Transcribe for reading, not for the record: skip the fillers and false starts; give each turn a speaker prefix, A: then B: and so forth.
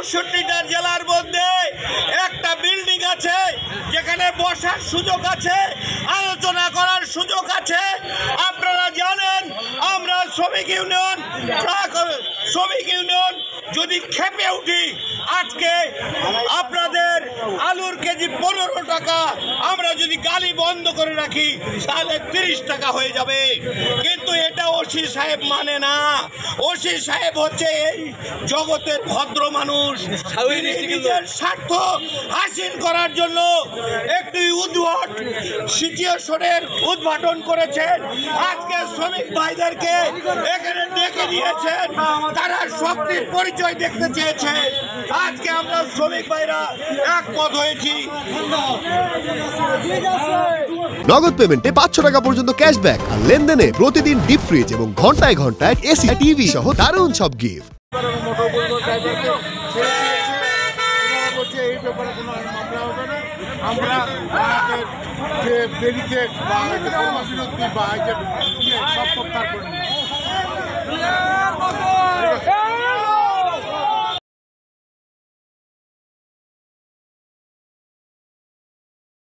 A: 64টা জেলার মধ্যে একটা বিল্ডিং আছে যেখানে বসার সুযোগ আছে, আলোচনা করার সুযোগ আছে। আপনারা জানেন আমরা শ্রমিক ইউনিয়ন যদি খেপে উঠি, আজকে আপনাদের আলুর কেজি 15 টাকা আমরা যদি গালি বন্ধ করে রাখি তাহলে 30 টাকা হয়ে যাবে। কিন্তু এটা ওসি সাহেব মানে না। ওসি সাহেব হচ্ছে এই জগতের ভদ্র মানুষ। নিজের স্বার্থ হাসিল করার জন্য একটি উদ্ভট সিচুয়েশনের উদ্ঘাটন করেছেন। আজকে শ্রমিক ভাইদেরকে এখানে ডেকে নিয়েছেন, তারা শক্তির পরিচয় দেখতে চেয়েছে। আজকে আমরা শ্রমিক ভাইরা একমত হয়েছি।
B: নগদ পেমেন্টে 500 টাকা পর্যন্ত ক্যাশব্যাক আর লেনদেনে প্রতিদিন ডিপ ফ্রিজ এবং ঘন্টায় ঘন্টায় এসি টিভি সহ দারুণ সব গিফট।
C: আমরা যে ব্যারিকেড বা কর্মবিরতি বা সব প্রত্যাহার করে